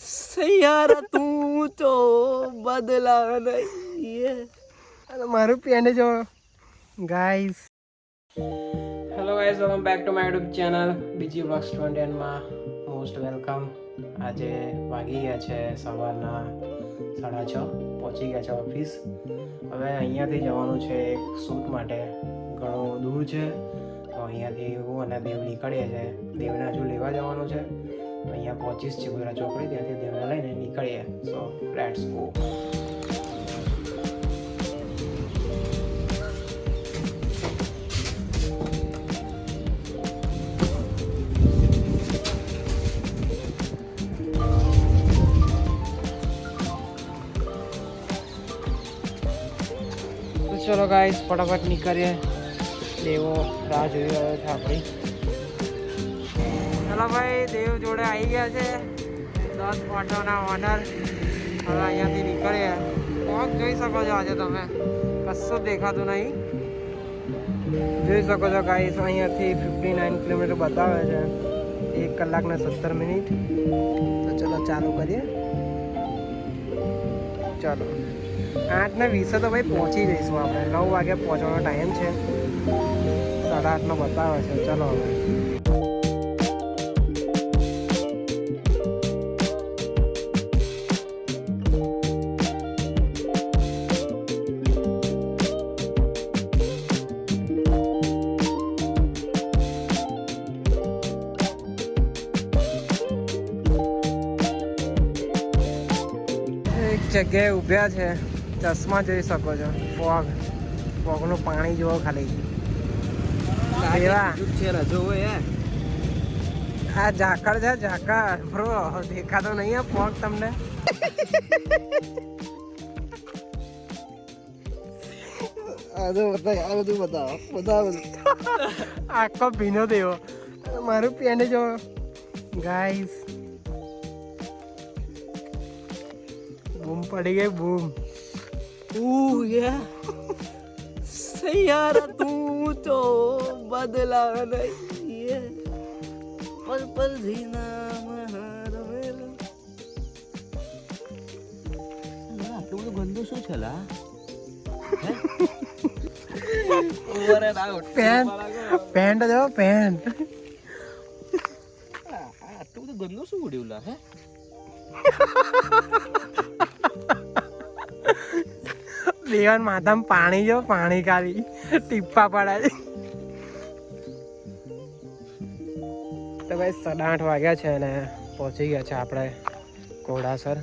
સૈયારા તું તો બદલા નહીં. મારું પેન જો guys. Hello guys, welcome back to my YouTube channel બીજી બ્લોગ્સ 21 માં મોસ્ટ વેલકમ. આજે વાગી ગયા છે સવારના 6:30, પહોંચી ગયા છે ઓફિસ. હવે અહીંયાથી જવાનું છે એક શૂટ માટે, ઘણું દૂર છે. તો અહીંયાથી હું અને દેવ નીકળીએ છીએ. દેવને હજુ લેવા જવાનું છે. અહીંયા પહોંચીશ છે ગોધરા ચોકડી, ત્યાંથી દેવને લઈને નીકળીએ. So let's go. ચલો ગાઈસ, ફટાફટ નીકળીએ. દેવો રાહ જોઈ રહ્યો છે આપણી. ચલો ભાઈ, દેવ જોડે આવી ગયા છે 10 ઓટોના ઓનર. હવે અહીંયાથી નીકળીએ. કોક જોઈ શકો છો આજે તમે, કશું દેખાતું નહીં. જોઈ શકો છો ગાઈસ, અહીંયાથી 59 કિલોમીટર બતાવે છે, 1 કલાક ને 17 મિનિટ. તો ચલો ચાલુ કરીએ. ચાલો 8:20 તો ભાઈ પહોંચી જઈશું આપણે. 9 વાગે પહોંચવાનો ટાઈમ છે, 8:30 બતાવે છે. ચલો હવે એક જગ્યાએ ઊભ્યા છે. ચશ્મા જોઈ શકો છો, ફોગનું પાણી જુઓ ખાલી. આ ઝાકળ છે, ઝાકળ બ્રો. દેખાતો નહીં આ ફોગ તમને? આખો ભીનો દેવો. મારું પેન જો ગાઈસ, બૂમ પડી ગઈ, બૂમ. સૈયારા તું તો બદલા નહીં, પલ પલ આટલું બધું ગંદુ શું છે લા? પેન્ટ જો પેન્ટ. આટલું બધું ગંદુ શું ઉડ્યું લા? હે દેવાન માથામાં પાણી જો, પાણી ખાલી ટીપ્પા પડાય. તો ભાઈ 8:30 વાગ્યા છે અને પહોંચી ગયા છે આપણે ઘોડાસર.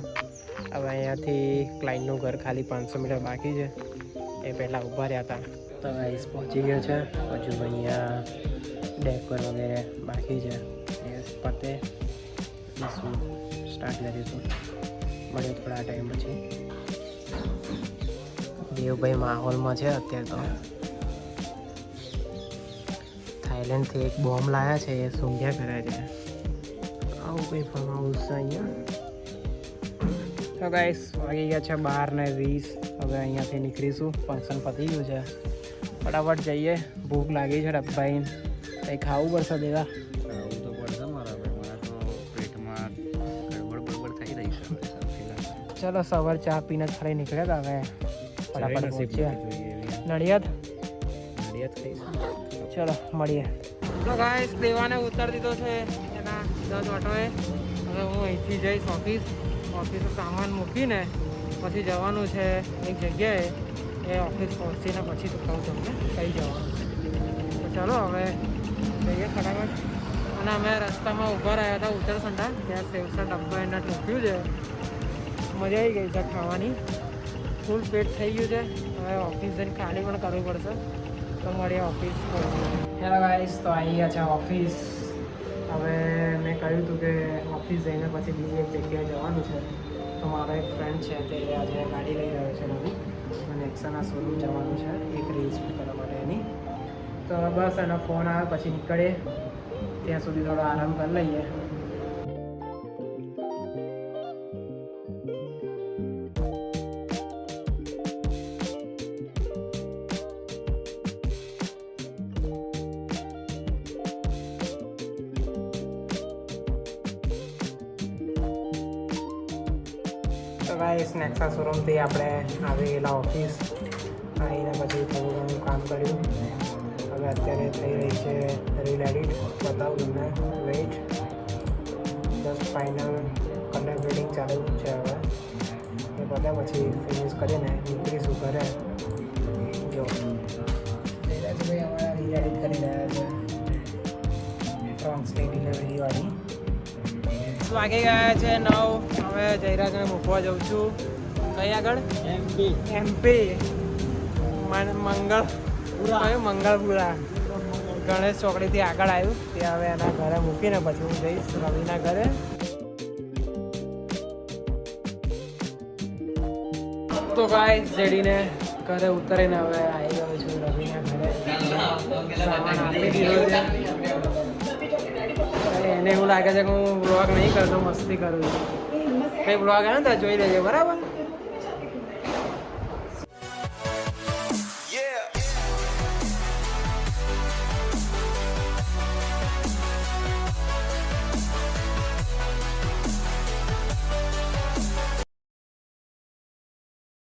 હવે અહીંયાથી ક્લાઇન્ટનું ઘર ખાલી 500 મીટર બાકી છે, એ પહેલાં ઊભા રહ્યા હતા. તો ગાઈસ પહોંચી ગયો છે. હજુ અહીંયા ડેકોર વગેરે બાકી છે, એ પતે સ્ટાર્ટ કરીશું. મળીએ થોડા ટાઈમ પછી. દેવભાઈ માહોલમાં છે અત્યારે. તો થાઈલેન્ડથી એક બોમ્બ લાવ્યા છે, એ સૂંઘ્યા કરે છે. આવું કંઈ ફાર્મ હાઉસ છે અહીંયા. તો ગાઈસ વાગી ગયા છે 12:20. હવે અહીંયાથી નીકળીશું. ફંક્શન પતી ગયું છે, ફટાફટ જઈએ. ભૂખ લાગી છે ડબ્બાઈ, કંઈ ખાવું પડશે દેવા. આવું તો પડશે મારા તો પેટમાં ગડબડ થઈ રહી છે. ચલો સવાર ચા પીને ખાલી નીકળ્યા હતા. હવે ફટાફટ પહોંચ્યા નડિયાદ. ચલો મળીએ. તો ગાઈસ, દેવાને ઉતારી દીધો છે એના 10 ઓટોએ. હવે હું અહીંથી જઈશ ઓફિસ સામાન મૂકીને પછી જવાનું છે એક જગ્યાએ. એ ઓફિસ પહોંચીને પછી તો કહું તમને કઈ જવાનું. તો ચાલો હવે જઈએ ફટાફટ. અને અમે રસ્તામાં ઊભા રહ્યા હતા ઉત્તરસંડા, ત્યાં સેવસર ડબ્બા એના ઠોક્યું છે. મજા આવી ગઈ છે ખાવાની. ફૂલ પેટ થઈ ગયું છે. હવે ઓફિસ જઈને ખાલી પણ કરવું પડશે. તો મળીએ ઓફિસ પહોંચી. હેલો ગાઈસ, તો આવી ગયા છે ઓફિસ. હવે મેં કહ્યું હતું કે ઓફિસ જઈને પછી બીજી એક જગ્યાએ જવાનું છે. તો મારો એક ફ્રેન્ડ છે, તે આજે ગાડી લઈ રહ્યો છે નવી, અને નેક્સાના શોરૂમ જવાનું છે એક રીલ શૂટ કરવા માટે એની. તો બસ એનો ફોન આવે પછી નીકળીએ. ત્યાં સુધી થોડો આરામ કરી લઈએ. તો ગાઈસ નેક્સા શોરૂમથી આપણે આવી ગયેલા ઓફિસ આવીને પછી થોડું ઘણું કામ કર્યું. હવે અત્યારે થઈ રહી છે રીલ એડિટ. બતાવું તમને wait just final colour grading ચાલુ છે. હવે એ બધા પછી ફિનિશ કરીને નીકળીશું ઘરે. જો ભાઈ અમારા રીલ એડિટ કરી રહ્યા છે ફ્રોન્ટ્સની ડિલિવરીવાળી. વાગી ગયા છે 9. હવે જયરાજને મૂકવા જાઉં છું. કઈ આગળ? એમપી મંગળપુરા ગણેશ ચોકડીથી આગળ આવ્યું. ત્યાં હવે એના ઘરે મૂકીને પછી હું જઈશ રવિના ઘરે. તો ગાઈસ જેડીને ઘરે ઉતરીને હવે આવી ગયો છું રવિના ઘરે. સામાન આપી દીધો છે. એને એવું લાગે છે કે હું બ્લોગ નહીં કરતો, મસ્તી કરું છું. કંઈ બ્લોગ આવે ને તો જોઈ લેજે, બરાબર?